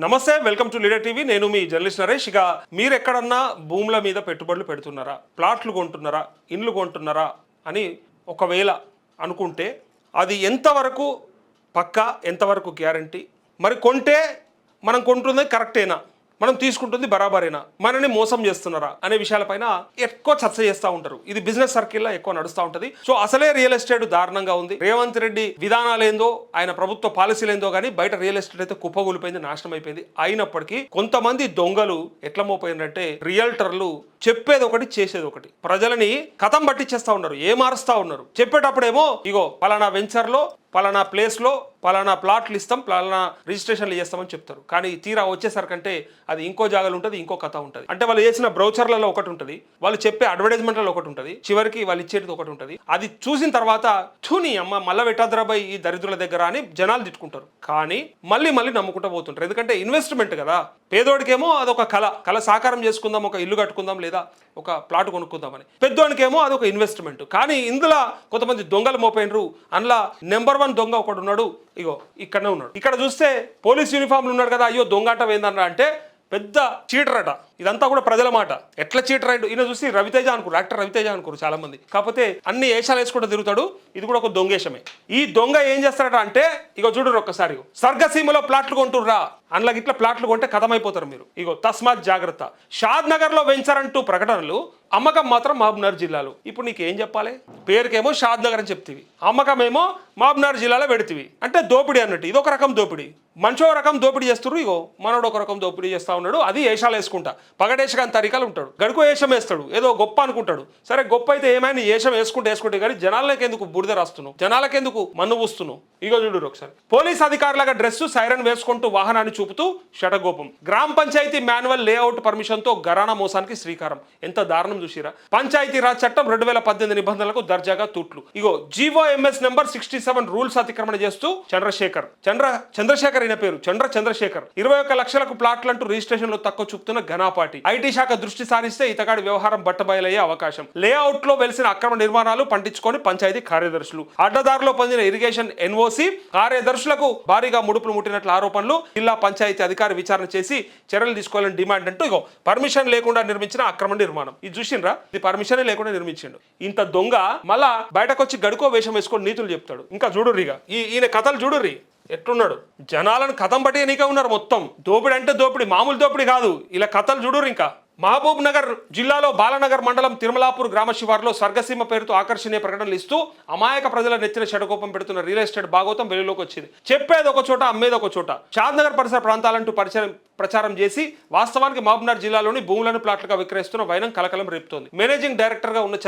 నమస్తే, welcome to leader TV. నేను మీ journalist Naresh. ఇక మీరు ఎక్కడన్నా భూముల మీద పెట్టుబడులు పెడుతున్నారా, ప్లాట్లు కొంటున్నారా, ఇండ్లు కొంటున్నారా అని ఒకవేళ అనుకుంటే అది ఎంతవరకు పక్కా, ఎంతవరకు గ్యారంటీ, మరి కొంటే మనం కొంటుంది కరెక్టేనా, మనం తీసుకుంటుంది బరాబరేనా, మనని మోసం చేస్తున్నారా అనే విషయాలపైన ఎక్కువ చర్చ చేస్తూ ఉంటారు. ఇది బిజినెస్ సర్కిల్లో ఎక్కువ నడుస్తూ ఉంటుంది. సో అసలే రియల్ ఎస్టేట్ దారుణంగా ఉంది. రేవంత్ రెడ్డి విధానాలు ఏందో, ఆయన ప్రభుత్వ పాలసీలు ఏందో కానీ బయట రియల్ ఎస్టేట్ అయితే కుప్పగూలిపోయింది, నాశనం అయిపోయింది. అయినప్పటికీ కొంతమంది దొంగలు ఎట్లా మోపోయిందంటే, రియల్టర్లు చెప్పేది ఒకటి చేసేది ఒకటి, ప్రజలని కథం పట్టించేస్తా ఉన్నారు, మారుస్తా ఉన్నారు. చెప్పేటప్పుడేమో ఇగో పలానా వెంచర్లో పలానా ప్లేస్లో పలానా ప్లాట్లు ఇస్తాం, పలానా రిజిస్ట్రేషన్లు చేస్తామని చెప్తారు. కానీ తీరా వచ్చేసరికంటే అది ఇంకో జాగాలు ఉంటుంది, ఇంకో కథ ఉంటుంది. అంటే వాళ్ళు చేసిన బ్రౌచర్లలో ఒకటి ఉంటుంది, వాళ్ళు చెప్పే అడ్వర్టైజ్మెంట్లలో ఒకటి ఉంటుంది, చివరికి వాళ్ళు ఇచ్చేది ఒకటి ఉంటుంది. అది చూసిన తర్వాత చూని అమ్మ మళ్ళీ పెట్టద్రాబాయ్ ఈ దరిద్రుల దగ్గర అని జనాలు తిట్టుకుంటారు. కానీ మళ్ళీ నమ్ముకుంటూ పోతుంటారు. ఎందుకంటే ఇన్వెస్ట్మెంట్ కదా. పేదోడికేమో అదొక కళ సాకారం చేసుకుందాం, ఒక ఇల్లు కట్టుకుందాం లేదా ఒక ప్లాట్ కొనుక్కుందామని. పెద్దోడికేమో అదొక ఇన్వెస్ట్మెంట్. కానీ ఇందులో కొంతమంది దొంగలు మోపోయినరు. అందులో నెంబర్ 1 దొంగ ఒకడు ఉన్నాడు, ఇగో ఇక్కడనే ఉన్నాడు. ఇక్కడ చూస్తే పోలీస్ యూనిఫామ్లు ఉన్నాడు కదా, అయ్యో దొంగ అంట ఏందన్నా అంటే పెద్ద చీటర్ అట. ఇదంతా కూడా ప్రజల మాట. ఎట్లా చీటర్ అయ్యాడు ఈయన చూసి రవితేజ అనుకోరు, యాక్టర్ రవితేజ అనుకోరు చాలా మంది. కాకపోతే అన్ని వేషాలు వేసుకుంటూ తిరుగుతాడు. ఇది కూడా ఒక దొంగేషమే. ఈ దొంగ ఏం చేస్తాడట అంటే, ఇగో చూడరు ఒక్కసారి, స్వర్గసీమలో ప్లాట్లు కొంటుర్రా, అందులో ఇట్లా ప్లాట్లు కొంటే కథమైపోతారు మీరు. ఇగో తస్మాత్ జాగ్రత్త. షాద్ నగర్ లో వెంచర్ అంటూ ప్రకటనలు, అమ్మకం మాత్రం మహబూబ్నగర్ జిల్లాలో. ఇప్పుడు నీకు ఏం చెప్పాలి? పేరుకేమో షాద్ నగర్ అని చెప్తివి, అమ్మకమేమో మహబూబ్నగర్ జిల్లాలో పెడితివి. అంటే దోపిడీ అన్నట్టు. ఇది ఒక రకం దోపిడీ. మంచో రకం దోపిడీ చేస్తున్నారు. ఇగో మనోడు ఒక రకం దోపిడీ చేస్తా ఉన్నాడు. అది వేషాలు వేసుకుంటా పగడేశకాని తరికాలు ఉంటాడు. గడుకు వేషం వేస్తాడు, ఏదో గొప్ప అనుకుంటాడు. సరే గొప్ప అయితే ఏమైనా వేషం వేసుకుంటే కానీ జనాలకి ఎందుకు బుడిద రాస్తున్నావు, జనాలకి ఎందుకు మన్ను పూస్తున్నావు? ఇగో చూడు ఒకసారి. పోలీస్ అధికారులుగా డ్రెస్సు సైరన్ వేసుకుంటూ వాహనాన్ని చూపుతూ షటగోపం. గ్రామ పంచాయతీ మాన్యువల్ లేఅవుట్ పర్మిషన్ తో ఘరానా మోసానికి శ్రీకారం. ఎంత దారుణం చూసిరా. పంచాయతీ రాజ్ చట్టం 2018 నిబంధనలకు దర్జాగా తూట్లు. ఇగో GOMS నెంబర్ 67 రూల్స్ అతిక్రమణ చేస్తూ చంద్రశేఖర్ అయిన పేరు చంద్రశేఖర్ 21 లక్షలకు ప్లాట్లంటూ రిజిస్ట్రేషన్ లో తక్కువ చూపుతున్న ఘనాపాటి. ఐటీ శాఖ దృష్టి సారిస్తే ఇతగాడి వ్యవహారం బట్టబయలయ్యే అవకాశం. లేఅవుట్ లో వెలిసిన అక్రమ నిర్మాణాలు పండించుకొని పంచాయతీ కార్యదర్శులు. అడ్డదారిలో పొందిన ఇరిగేషన్ NOC కార్యదర్శులకు భారీగా ముడుపులు ముట్టినట్లు ఆరోపణలు. జిల్లా పంచాయతీ అధికారి విచారణ చేసి చర్యలు తీసుకోవాలని డిమాండ్ అంటూ ఇగో పర్మిషన్ లేకుండా నిర్మించిన అక్రమ నిర్మాణం. ఇది చూసిండ్రా, ఇది పర్మిషన్ లేకుండా నిర్మించిండు. ఇంత దొంగ మళ్ళా బయటకు వచ్చి గడుకో వేషం వేసుకొని నీతులు చెప్తాడు. ఇంకా చూడుర్రిగా ఈయన కథలు చూడుర్రి ఎట్లున్నాడు. జనాలను కథం పట్టి నీకే ఉన్నారు మొత్తం. దోపిడి అంటే దోపిడి, మామూలు దోపిడి కాదు. ఇలా కథలు చూడుర్రి. ఇంకా మహబూబ్ నగర్ జిల్లాలో బాలనగర్ మండలం తిరుమలాపూర్ గ్రామ శివారులో స్వర్గసీమ పేరుతో ఆకర్షణీయ ప్రకటనలు ఇస్తూ అమాయక ప్రజల నెత్తిన షటకోపం పెడుతున్న రియల్ ఎస్టేట్ భాగోతం వెలుగులోకి వచ్చింది. చెప్పేది ఒక చోట, అమ్మేది ఒక చోట. షాద్ నగర్ పరిసర ప్రాంతాలంటూ ప్రచారం చేసి వాస్తవానికి మహబూబ్నగర్ జిల్లాలోని భూములను ప్లాట్లుగా విక్రయిస్తున్న వైనం కలకలం రేపుతోంది. మేనేజింగ్ డైరెక్టర్ గా ఉన్న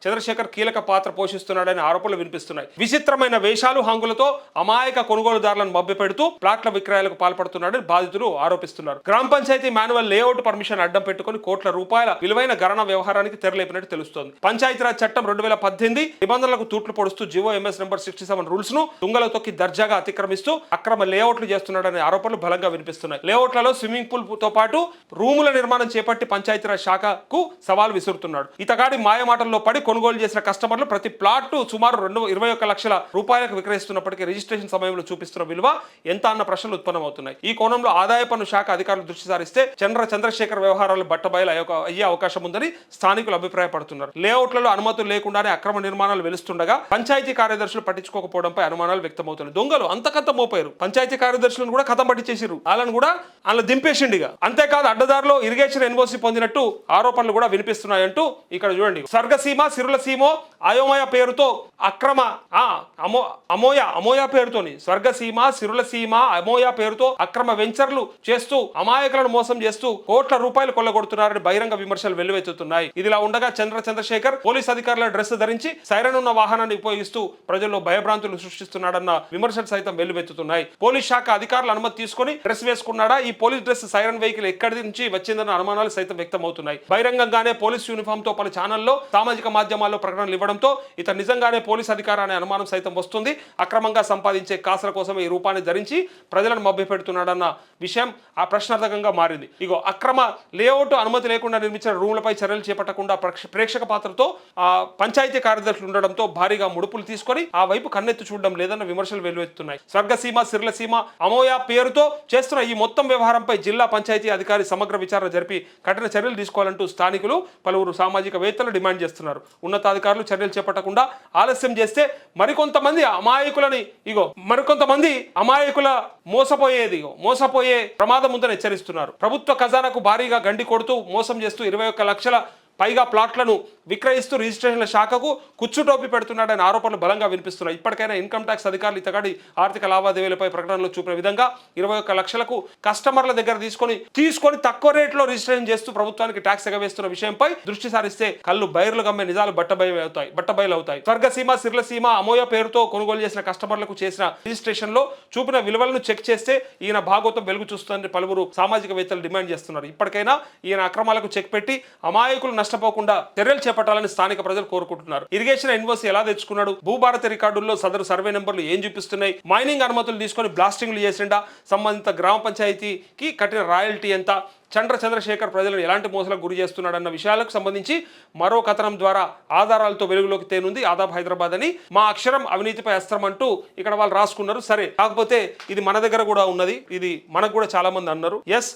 చంద్రశేఖర్ కీలక పాత్ర పోషిస్తున్నాడనే ఆరోపణలు వినిపిస్తున్నాయి. విచిత్రమైన వేషాలు, హంగులతో అమాయక కొనుగోలుదారులను మభ్యపెడుతూ ప్లాట్ల విక్రయాలకు పాల్పడుతున్నాడని బాధితులు ఆరోపిస్తున్నారు. గ్రామ పంచాయతీ మాన్యువల్ లేఅవుట్ పర్మిషన్ అడ్డం పెట్టుకుని కోట్ల రూపాయల విలువైన గణన వ్యవహారానికి తెరలేపినట్టు తెలుస్తోంది. పంచాయతీరాజ్ చట్టం 2018 నిబంధనలకు తూట్లు పొడుస్తూ GOMS నెంబర్ 67 రూల్స్ ను తుంగలో తొక్కి దర్జాగా అతిక్రమిస్తూ అక్రమ లేఅవుట్లు చేస్తున్నాడనే ఆరోపణలు బలంగా వినిపిస్తున్నాయి. లేఅవుట్లలో స్విమ్మింగ్ పూల్ తో పాటు రూముల నిర్మాణం చేపట్టి పంచాయతీరాజ్ శాఖకు సవాల్ విసురుతున్నాడు. ఇతగాడి మాయమాటల్లో పడి కొనుగోలు చేసిన కస్టమర్లు ప్రతి ప్లాట్ సుమారు 21 లక్షల రూపాయలకు విక్రయిస్తున్నప్పటికీ రిజిస్ట్రేషన్ సమయంలో చూపిస్తున్న విలువ ఎంత అన్న ప్రశ్నలు ఉత్పన్నమవుతున్నాయి. ఈ కోణంలో ఆదాయ పన్ను శాఖ అధికారులు దృష్టి సారిస్తే చంద్రశేఖర్ వ్యవహారాలు బట్టబయలు అయ్యే అవకాశం ఉందని స్థానికులు అభిప్రాయపడుతున్నారు. లేఅవుట్లలో అనుమతులు లేకుండానే అక్రమ నిర్మాణాలు వెలుస్తుండగా పంచాయతీ కార్యదర్శులు పట్టించుకోకపోవడంపై అనుమానాలు వ్యక్తమవుతున్నాయి. దొంగలు అంతకంత మోపారు. పంచాయతీ కార్యదర్శులను కూడా కథం పట్టి చేసిరు. వాళ్ళని కూడా అలా దింపేసిండిగా. అంతేకాదు అడ్డదారిలో ఇరిగేషన్ NOC పొందినట్టు ఆరోపణలు కూడా వినిపిస్తున్నాయంటూ ఇక్కడ చూడండి. స్వర్గసీమ సిరుల సీమో అయోమయ పేరుతో అక్రమ అమోయ పేరుతోని స్వర్గసీమ సిరుల సీమ అమోయ పేరుతో అక్రమ వెంచర్లు చేస్తూ అమాయకులను మోసం చేస్తూ కోట్ల రూపాయలు కొల్లగొడుతున్నారని బహిరంగ విమర్శలు వెల్లువెత్తుతున్నాయి. ఇదిలా ఉండగా చంద్రశేఖర్ పోలీస్ అధికారుల డ్రెస్ ధరించి సైరన్ ఉన్న వాహనాన్ని ఉపయోగిస్తూ ప్రజల్లో భయభ్రాంతులు సృష్టిస్తున్నాడన్న విమర్శలు సైతం వెల్లువెత్తుతున్నాయి. పోలీస్ శాఖ అధికారుల అనుమతి తీసుకుని డ్రెస్ వేసుకున్నాడా, ఈ పోలీస్ డ్రెస్ సైరన్ వెహికల్ ఎక్కడి నుంచి వచ్చిందన్న అనుమానాలు సైతం వ్యక్తమవుతున్నాయి. బహిరంగంగానే పోలీస్ యూనిఫామ్ తో పలు ఛానల్లో సామాజిక మాధ్యమాల్లో ప్రకటనలు ఇవ్వడంతో ఇతను నిజంగానే పోలీస్ అధికారి అనే అనుమానం సైతం వస్తుంది. అక్రమంగా సంపాదించే కాసుల కోసం ఈ రూపాన్ని ధరించి ప్రజలను మభ్యపెడుతున్నాడన్న విషయం ఆ ప్రశ్నార్థకంగా మారింది. ఇగో అక్రమ లేఅవుట్ అనుమతి లేకుండా నిర్మించిన రూమ్లపై చర్యలు చేపట్టకుండా ప్రేక్షక పాత్రతో పంచాయతీ కార్యదర్శులు ఉండడంతో భారీగా ముడుపులు తీసుకొని ఆ వైపు కన్నెత్తి చూడడం లేదన్న విమర్శలు వెల్లువెత్తున్నాయి. స్వర్గసీమ, సిర్లసీమ, అమోయా పేరుతో చేస్తున్న ఈ మొత్తం వ్యవహారంపై జిల్లా పంచాయతీ అధికారి సమగ్ర విచారణ జరిపి కఠిన చర్యలు తీసుకోవాలంటూ స్థానికులు, పలువురు సామాజికవేత్తలు డిమాండ్ చేస్తున్నారు. ఉన్నతాధికారులు చర్యలు చేపట్టకుండా ఆలస్యం చేస్తే మరికొంతమంది అమాయకుల మోసపోయే ప్రమాదం ఉందని హెచ్చరిస్తున్నారు. ప్రభుత్వ ఖజానాకు భారీగా గండి కొడుతూ మోసం చేస్తూ 21 లక్షల పైగా ప్లాట్లను విక్రయిస్తూ రిజిస్ట్రేషన్ల శాఖకు కుచ్చుటోపి పెడుతున్నాడనే ఆరోపణలు బలంగా వినిపిస్తున్నాయి. ఇప్పటికైనా ఇన్కమ్ ట్యాక్స్ అధికారులు ఇతగాడి ఆర్థిక లావాదేవీలపై ప్రకటనలో చూపిన విధంగా 21 లక్షలకు కస్టమర్ల దగ్గర తీసుకొని తక్కువ రేట్లో రిజిస్ట్రేషన్ చేస్తూ ప్రభుత్వానికి ట్యాక్స్ ఎగవేస్తున్న విషయంపై దృష్టి సారిస్తే కళ్ళు బైర్లు గమ్మే నిజాలు బట్టబయలవుతాయి. స్వర్గసీమ, సిర్లసీమ, అమోయ పేరుతో కొనుగోలు చేసిన కస్టమర్లకు చేసిన రిజిస్ట్రేషన్ లో చూపిన విలువలను చెక్ చేస్తే ఈయన భాగోతం వెలుగు చూస్తుందని పలువురు సామాజికవేత్తలు డిమాండ్ చేస్తున్నారు. ఇప్పటికైనా ఈయన అక్రమాలకు చెక్ పెట్టి అమాయకులు నష్టపోకుండా చర్యలు చేపట్టాలని స్థానిక ప్రజలు కోరుకుంటున్నారు. ఇరిగేషన్ ఇన్వాయిస్ ఎలా తెచ్చుకున్నాడు, భూభారత రికార్డుల్లో సదరు సర్వే నెంబర్లు ఏం చూపిస్తున్నాయి, మైనింగ్ అనుమతులు తీసుకొని బ్లాస్టింగ్లు చేసిండా, సంబంధిత గ్రామ పంచాయతీకి కట్టిన రాయల్టీ ఎంత, చంద్రశేఖర్ ప్రజలను ఎలాంటి మోసాలకు గురి చేస్తున్నాడన్న విషయాలకు సంబంధించి మరో కథనం ద్వారా ఆధారాలతో వెలుగులోకి తేనుంది ఆదాబ్ హైదరాబాద్ అని. మా అక్షరం అవినీతిపై అస్త్రం అంటూ ఇక్కడ వాళ్ళు రాసుకున్నారు. సరే, కాకపోతే ఇది మన దగ్గర కూడా ఉన్నది, ఇది మనకు కూడా చాలా మంది అన్నారు. ఎస్,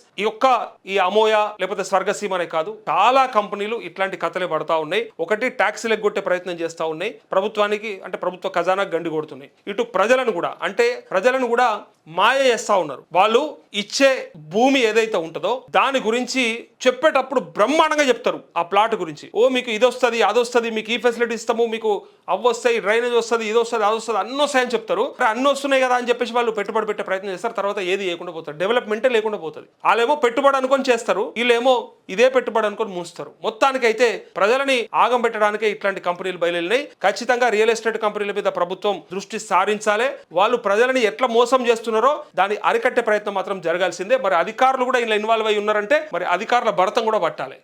ఈ అమోయ లేకపోతే స్వర్గసీమనే కాదు, చాలా కంపెనీలు ఇట్లాంటి కథలే పడతా ఉన్నాయి. ఒకటి ట్యాక్సీలు ఎగ్గొట్టే ప్రయత్నం చేస్తూ ఉన్నాయి, ప్రభుత్వానికి అంటే ప్రభుత్వ ఖజానాకు గండి కొడుతున్నాయి. ఇటు ప్రజలను కూడా మాయ చేస్తూ ఉన్నారు. వాళ్ళు ఇచ్చే భూమి ఏదైతే ఉంటుందో దాని గురించి చెప్పేటప్పుడు బ్రహ్మాండంగా చెప్తారు. ఆ ప్లాట్ గురించి, మీకు ఇది వస్తుంది, అది వస్తుంది, మీకు ఈ ఫెసిలిటీ ఇస్తాము, మీకు అవి వస్తాయి, డ్రైనేజ్ వస్తుంది, ఇది వస్తుంది, అది వస్తుంది, అన్నీ వస్తాయని చెప్తారు. అన్నీ వస్తున్నాయి కదా అని చెప్పేసి వాళ్ళు పెట్టుబడి పెట్టే ప్రయత్నం చేస్తారు. తర్వాత ఏది లేకుండా పోతారు, డెవలప్మెంటే లేకుండా పోతుంది. వాళ్ళేమో పెట్టుబడి అనుకొని చేస్తారు, వీళ్ళేమో ఇదే పెట్టుబడి అనుకొని మూస్తారు. మొత్తానికైతే ప్రజలని ఆగం పెట్టడానికే ఇట్లాంటి కంపెనీలు బయలుదేరినాయి. ఖచ్చితంగా రియల్ ఎస్టేట్ కంపెనీల మీద ప్రభుత్వం దృష్టి సారించాలి. వాళ్ళు ప్రజలని ఎట్లా మోసం చేస్తున్నారో దాన్ని అరికట్టే ప్రయత్నం మాత్రం జరగాల్సిందే. మరి అధికారులు కూడా ఇలా ఇన్వాల్వ్ అయి ఉన్నారంటే మరి అధికారుల భరతం కూడా పట్టాలి.